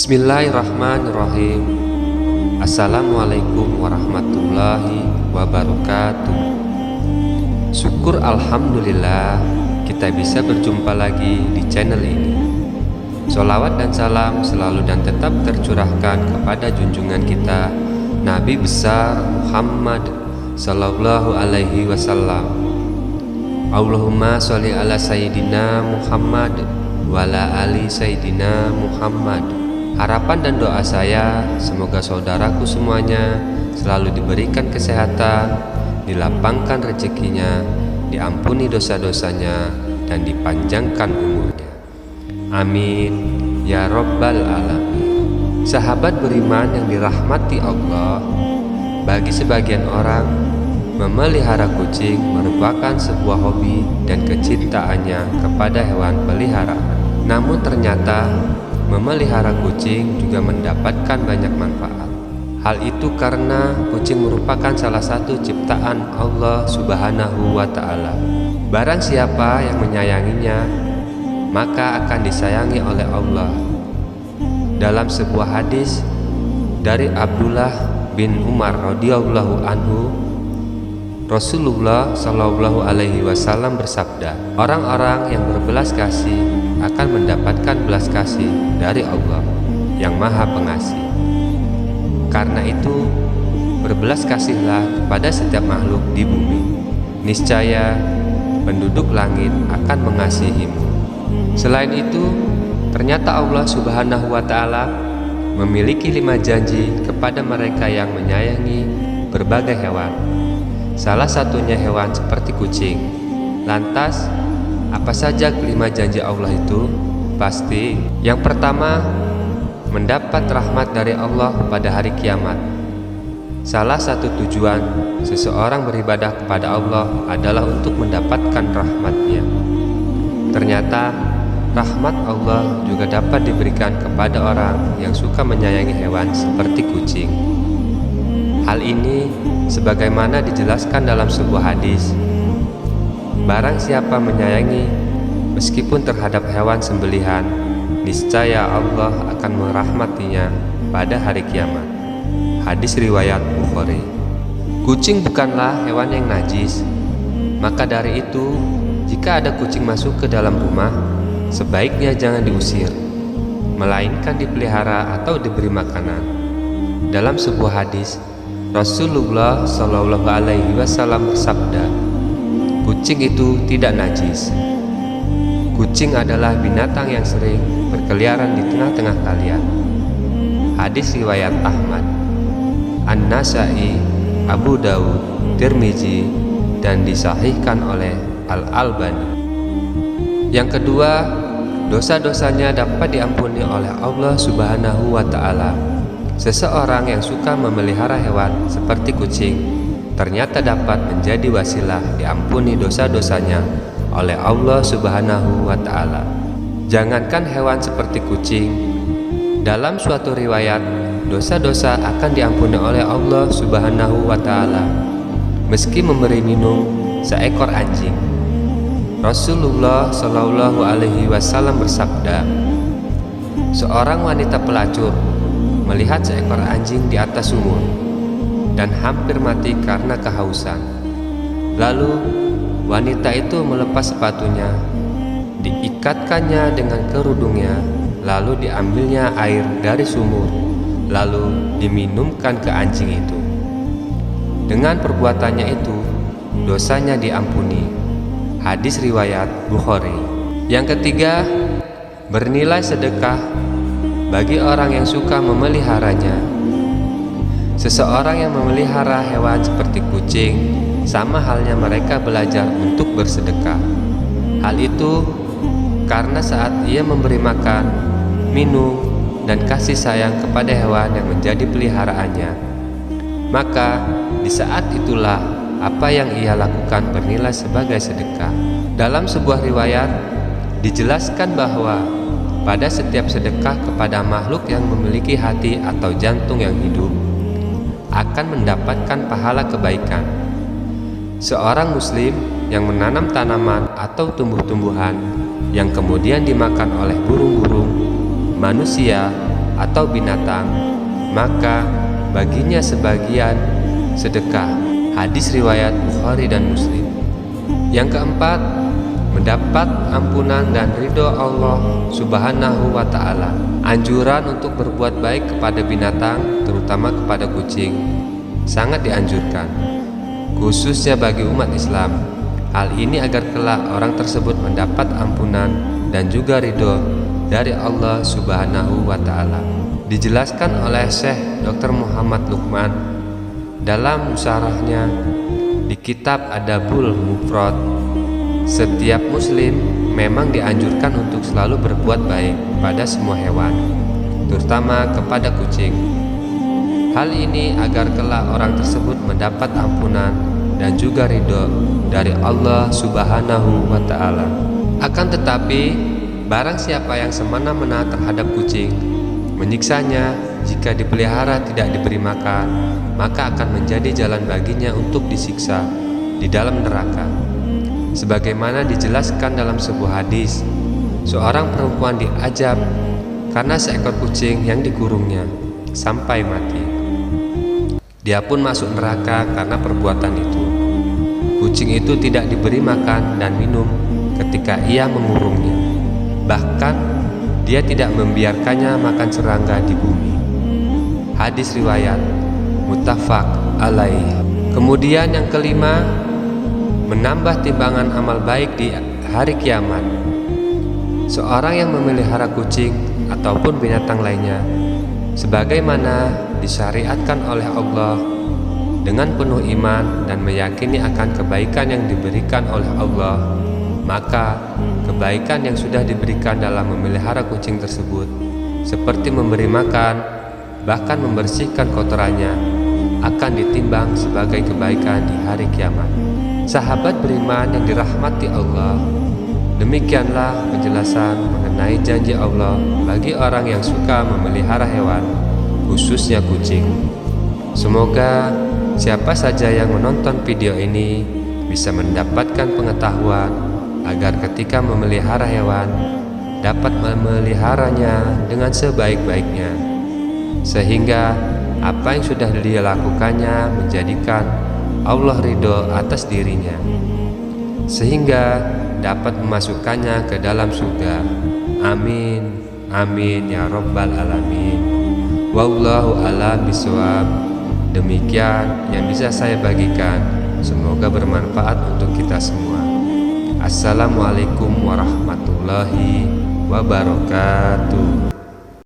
Bismillahirrahmanirrahim. Assalamualaikum warahmatullahi wabarakatuh. Syukur alhamdulillah kita bisa berjumpa lagi di channel ini. Sholawat dan salam selalu dan tetap tercurahkan kepada junjungan kita Nabi besar Muhammad sallallahu alaihi wasallam. Allahumma sholli ala sayyidina Muhammad wa ala ali sayyidina Muhammad. Harapan dan doa saya semoga saudaraku semuanya selalu diberikan kesehatan, dilapangkan rezekinya, diampuni dosa-dosanya, dan dipanjangkan umurnya. Amin ya rabbal alamin. Sahabat beriman yang dirahmati Allah, bagi sebagian orang memelihara kucing merupakan sebuah hobi dan kecintaannya kepada hewan peliharaan. Namun ternyata memelihara kucing juga mendapatkan banyak manfaat. Hal itu karena kucing merupakan salah satu ciptaan Allah Subhanahu wa Ta'ala. Barang siapa yang menyayanginya, maka akan disayangi oleh Allah. Dalam sebuah hadis dari Abdullah bin Umar radhiyallahu anhu, Rasulullah Shallallahu alaihi wasallam bersabda, orang-orang yang berbelas kasih akan mendapatkan belas kasih dari Allah yang Maha Pengasih. Karena itu, berbelas kasihlah kepada setiap makhluk di bumi. Niscaya penduduk langit akan mengasihimu. Selain itu, ternyata Allah Subhanahu wa Ta'ala memiliki 5 janji kepada mereka yang menyayangi berbagai hewan. Salah satunya hewan seperti kucing. Lantas, apa saja kelima janji Allah itu? Pasti yang pertama, mendapat rahmat dari Allah pada hari kiamat. Salah satu tujuan seseorang beribadah kepada Allah adalah untuk mendapatkan rahmat-Nya. Ternyata rahmat Allah juga dapat diberikan kepada orang yang suka menyayangi hewan seperti kucing. Hal ini sebagaimana dijelaskan dalam sebuah hadis, barang siapa menyayangi meskipun terhadap hewan sembelihan, niscaya Allah akan merahmatinya pada hari kiamat. Hadis riwayat Bukhari. Kucing bukanlah hewan yang najis. Maka dari itu, jika ada kucing masuk ke dalam rumah, sebaiknya jangan diusir, melainkan dipelihara atau diberi makanan. Dalam sebuah hadis, Rasulullah Shallallahu alaihi wasallam bersabda, kucing itu tidak najis. Kucing adalah binatang yang sering berkeliaran di tengah-tengah kalian. Hadis riwayat Ahmad, An-Nasa'i, Abu Dawud, Tirmizi, dan disahihkan oleh Al-Albani. Yang kedua, dosa-dosanya dapat diampuni oleh Allah Subhanahu wa Ta'ala. Seseorang yang suka memelihara hewan seperti kucing ternyata dapat menjadi wasilah diampuni dosa-dosanya oleh Allah Subhanahu wa Ta'ala. Jangankan hewan seperti kucing, dalam suatu riwayat, dosa-dosa akan diampuni oleh Allah Subhanahu wa Ta'ala meski memberi minum seekor anjing. Rasulullah Shallallahu alaihi wasallam bersabda, seorang wanita pelacur melihat seekor anjing di atas sumur dan hampir mati karena kehausan. Lalu wanita itu melepas sepatunya, diikatkannya dengan kerudungnya, lalu diambilnya air dari sumur, lalu diminumkan ke anjing itu. Dengan perbuatannya itu, dosanya diampuni. Hadis riwayat Bukhari. Yang ketiga, bernilai sedekah bagi orang yang suka memeliharanya. Seseorang yang memelihara hewan seperti kucing, sama halnya mereka belajar untuk bersedekah. Hal itu karena saat ia memberi makan, minum, dan kasih sayang kepada hewan yang menjadi peliharaannya, maka di saat itulah apa yang ia lakukan bernilai sebagai sedekah. Dalam sebuah riwayat dijelaskan bahwa pada setiap sedekah kepada makhluk yang memiliki hati atau jantung yang hidup akan mendapatkan pahala kebaikan. Seorang muslim yang menanam tanaman atau tumbuh-tumbuhan yang kemudian dimakan oleh burung-burung, manusia, atau binatang, maka baginya sebagian sedekah. Hadis riwayat Bukhari dan Muslim. Yang keempat, mendapat ampunan dan ridho Allah Subhanahu wa Ta'ala. Anjuran untuk berbuat baik kepada binatang, terutama kepada kucing, sangat dianjurkan, khususnya bagi umat Islam. Hal ini agar kelak orang tersebut mendapat ampunan dan juga ridho dari Allah Subhanahu wa Ta'ala. Dijelaskan oleh Syekh Dr. Muhammad Luqman dalam syarahnya di kitab Adabul Mufrad. Setiap muslim memang dianjurkan untuk selalu berbuat baik pada semua hewan, terutama kepada kucing. Hal ini agar kelak orang tersebut mendapat ampunan dan juga ridho dari Allah Subhanahu wa Ta'ala. Akan tetapi, barang siapa yang semena-mena terhadap kucing, menyiksanya jika dipelihara tidak diberi makan, maka akan menjadi jalan baginya untuk disiksa di dalam neraka. Sebagaimana dijelaskan dalam sebuah hadis, seorang perempuan diazab karena seekor kucing yang dikurungnya sampai mati. Dia pun masuk neraka karena perbuatan itu. Kucing itu tidak diberi makan dan minum ketika ia mengurungnya. Bahkan dia tidak membiarkannya makan serangga di bumi. Hadis riwayat muttafaq alaih. Kemudian yang kelima, menambah timbangan amal baik di hari kiamat. Seorang yang memelihara kucing ataupun binatang lainnya, sebagaimana disyariatkan oleh Allah, dengan penuh iman dan meyakini akan kebaikan yang diberikan oleh Allah, maka kebaikan yang sudah diberikan dalam memelihara kucing tersebut, seperti memberi makan, bahkan membersihkan kotorannya, akan ditimbang sebagai kebaikan di hari kiamat. Sahabat beriman yang dirahmati Allah, demikianlah penjelasan mengenai janji Allah bagi orang yang suka memelihara hewan, khususnya kucing. Semoga siapa saja yang menonton video ini bisa mendapatkan pengetahuan agar ketika memelihara hewan dapat memeliharanya dengan sebaik-baiknya, sehingga apa yang sudah dia lakukannya menjadikan Allah ridho atas dirinya, sehingga dapat memasukkannya ke dalam surga. Amin, amin ya rabbal alamin. Wallahu a'lam bishawab. Demikian yang bisa saya bagikan, semoga bermanfaat untuk kita semua. Assalamualaikum warahmatullahi wabarakatuh.